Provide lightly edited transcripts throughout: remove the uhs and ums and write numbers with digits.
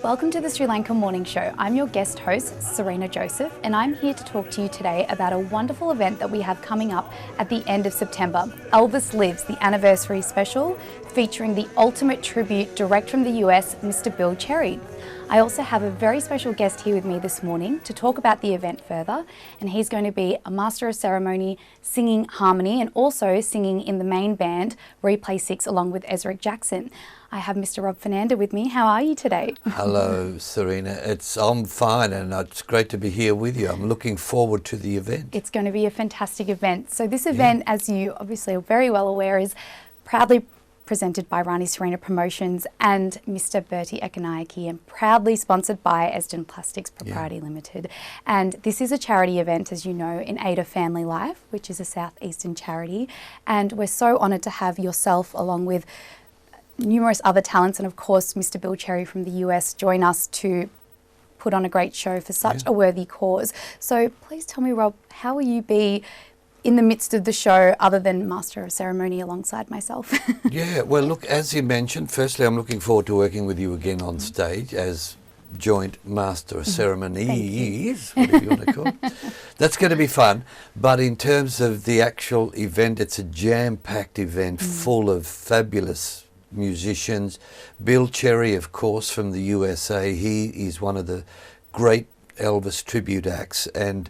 Welcome to the Sri Lankan Morning Show. I'm your guest host, Serena Joseph, and I'm here to talk to you today about a wonderful event that we have coming up at the end of September. ELVIS Lives, the anniversary special, featuring the ultimate tribute direct from the US, Mr. Bill Cherry. I also have a very special guest here with me this morning to talk about the event further, and he's going to be a master of ceremony, singing harmony, and also singing in the main band, Replay 6, along with Ezric Jackson. I have Mr. Rob Fernanda with me. How are you today? Hello, Serena. I'm fine, and it's great to be here with you. I'm looking forward to the event. It's going to be a fantastic event. So this event, as you obviously are very well aware, is proudly presented by Rani Serena Promotions and Mr. Bertie Ekanayake, and proudly sponsored by Esden Plastics Propriety Limited. And this is a charity event, as you know, in aid of Family Life, which is a southeastern charity. And we're so honoured to have yourself, along with numerous other talents, and of course Mr. Bill Cherry from the US, join us to put on a great show for such a worthy cause. So please tell me, Rob, how will you be in the midst of the show other than Master of Ceremony alongside myself? Yeah, well, look, as you mentioned, firstly, I'm looking forward to working with you again on stage as joint Master of Ceremonies, whatever you want to call it. That's going to be fun. But in terms of the actual event, it's a jam-packed event full of fabulous musicians. Bill Cherry, of course, from the USA. He is one of the great Elvis tribute acts, and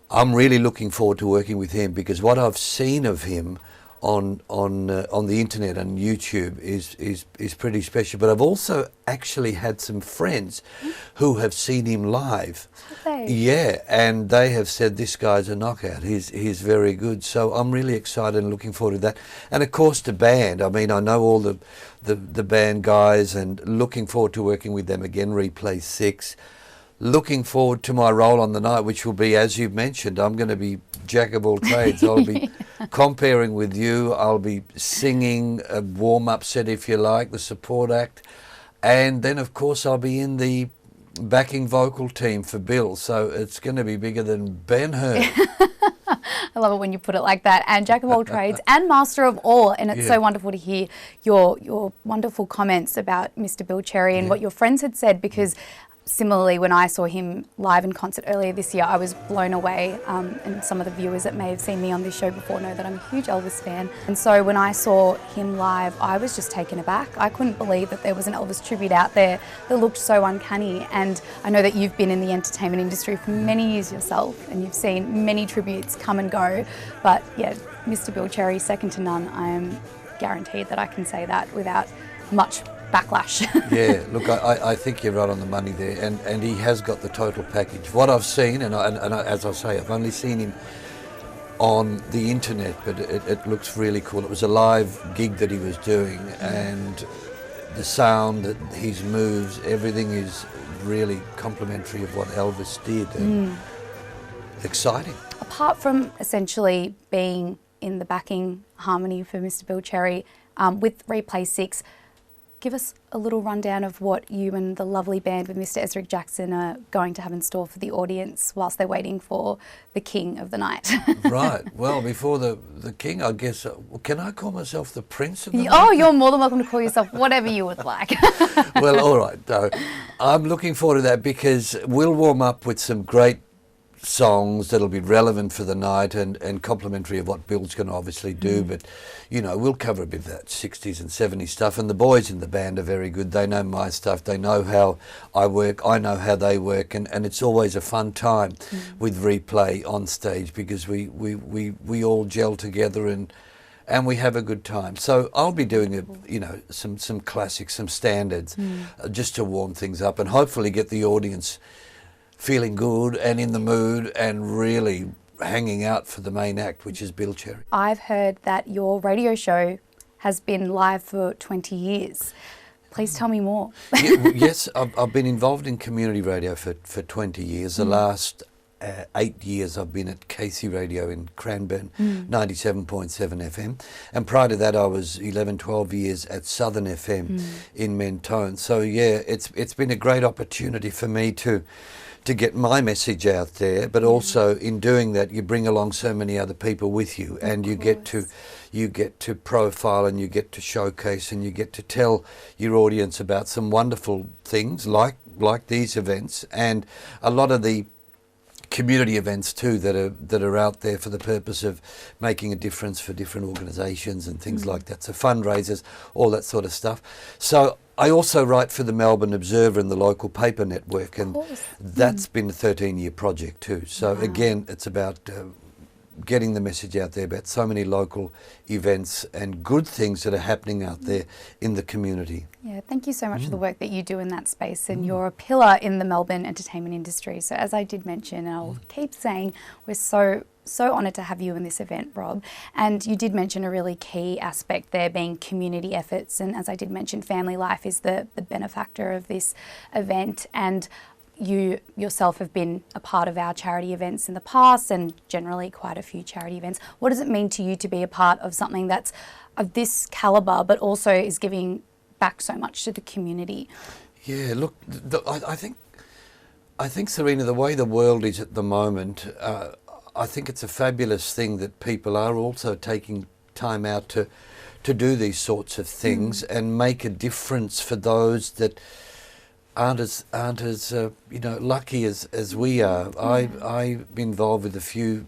I'm really looking forward to working with him, because what I've seen of him on the internet and YouTube is pretty special. But I've also actually had some friends who have seen him live. Okay. Yeah, and they have said this guy's a knockout. He's very good. So I'm really excited and looking forward to that. And of course the band. I mean, I know all the band guys, and looking forward to working with them again. Replay 6. Looking forward to my role on the night, which will be, as you mentioned, I'm going to be jack of all trades. I'll be comparing with you. I'll be singing a warm-up set, if you like, the support act. And then, of course, I'll be in the backing vocal team for Bill. So it's going to be bigger than Ben-Hur. I love it when you put it like that. And jack of all trades and master of all. And it's so wonderful to hear your wonderful comments about Mr. Bill Cherry and what your friends had said, because similarly, when I saw him live in concert earlier this year, I was blown away, and some of the viewers that may have seen me on this show before know that I'm a huge Elvis fan. And so when I saw him live, I was just taken aback. I couldn't believe that there was an Elvis tribute out there that looked so uncanny. And I know that you've been in the entertainment industry for many years yourself, and you've seen many tributes come and go. But yeah, Mr. Bill Cherry, second to none. I am guaranteed that I can say that without much backlash. Yeah, look, I think you're right on the money there, and he has got the total package. What I've seen, and as I say, I've only seen him on the internet, but it looks really cool. It was a live gig that he was doing, and the sound, his moves, everything is really complimentary of what Elvis did, and exciting. Apart from essentially being in the backing harmony for Mr. Bill Cherry, with Replay 6, give us a little rundown of what you and the lovely band with Mr. Ezric Jackson are going to have in store for the audience whilst they're waiting for the king of the night. Right. Well, before the king, I guess, can I call myself the prince of the night? Oh, you're more than welcome to call yourself whatever you would like. Well, all right. I'm looking forward to that, because we'll warm up with some great songs that'll be relevant for the night and complimentary of what Bill's going to obviously do. But, you know, we'll cover a bit of that 60s and 70s stuff. And the boys in the band are very good. They know my stuff. They know how I work. I know how they work. And it's always a fun time with Replay on stage, because we all gel together and we have a good time. So I'll be doing some classics, some standards, just to warm things up and hopefully get the audience feeling good and in the mood and really hanging out for the main act, which is Bill Cherry. I've heard that your radio show has been live for 20 years. Please tell me more. Yes, I've been involved in community radio for 20 years. The last 8 years I've been at Casey Radio in Cranbourne, 97.7 FM. And prior to that I was 11, 12 years at Southern FM in Mentone. So yeah, it's been a great opportunity for me to to get my message out there, but also in doing that you bring along so many other people with you, and you get to profile, and you get to showcase, and you get to tell your audience about some wonderful things like these events, and a lot of the community events too that are out there for the purpose of making a difference for different organisations and things like that. So fundraisers, all that sort of stuff. So I also write for the Melbourne Observer and the local paper network, and that's been a 13-year project too. So again, it's about getting the message out there about so many local events and good things that are happening out there in the community. Yeah, thank you so much for the work that you do in that space, and you're a pillar in the Melbourne entertainment industry. So as I did mention, and I'll keep saying, we're so honoured to have you in this event, Rob. And you did mention a really key aspect there being community efforts, and as I did mention, Family Life is the benefactor of this event, and you yourself have been a part of our charity events in the past, and generally quite a few charity events. What does it mean to you to be a part of something that's of this calibre, but also is giving back so much to the community? Yeah, look, I think, Serena, the way the world is at the moment, I think it's a fabulous thing that people are also taking time out to do these sorts of things and make a difference for those that aren't as lucky as we are. I'm involved with a few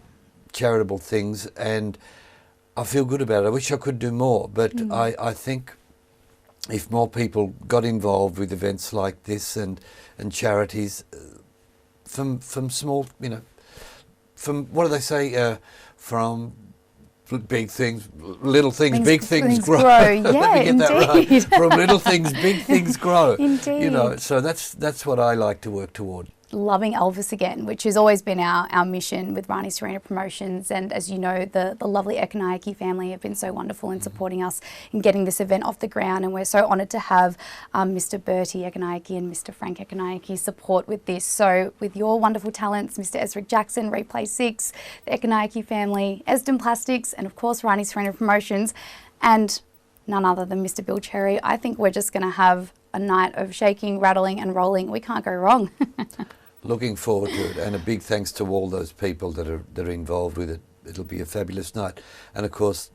charitable things, and I feel good about it. I wish I could do more, but I think if more people got involved with events like this and charities, from small, from what do they say, from big things, little things, big things grow. Yeah, Let me get that right. From little things, big things grow. Indeed. So that's what I like to work toward. Loving Elvis again, which has always been our mission with Rani Serena Promotions. And as you know, the lovely Ekanayake family have been so wonderful in supporting us in getting this event off the ground. And we're so honoured to have Mr. Bertie Ekanayake and Mr. Frank Ekanayake support with this. So with your wonderful talents, Mr. Ezra Jackson, Replay 6, the Ekanayake family, Esden Plastics, and of course Rani Serena Promotions, and none other than Mr. Bill Cherry, I think we're just going to have a night of shaking, rattling and rolling. We can't go wrong. Looking forward to it, and a big thanks to all those people that are involved with it. It'll be a fabulous night, and of course,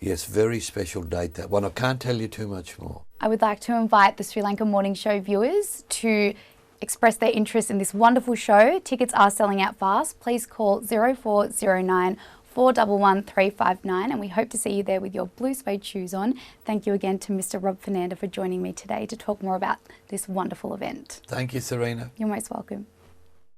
yes, very special date, that one. I can't tell you too much more. I would like to invite the Sri Lankan Morning Show viewers to express their interest in this wonderful show. Tickets are selling out fast. Please call 0409 411 359, and we hope to see you there with your blue suede shoes on. Thank you again to Mr. Rob Fernanda for joining me today to talk more about this wonderful event. Thank you, Serena. You're most welcome.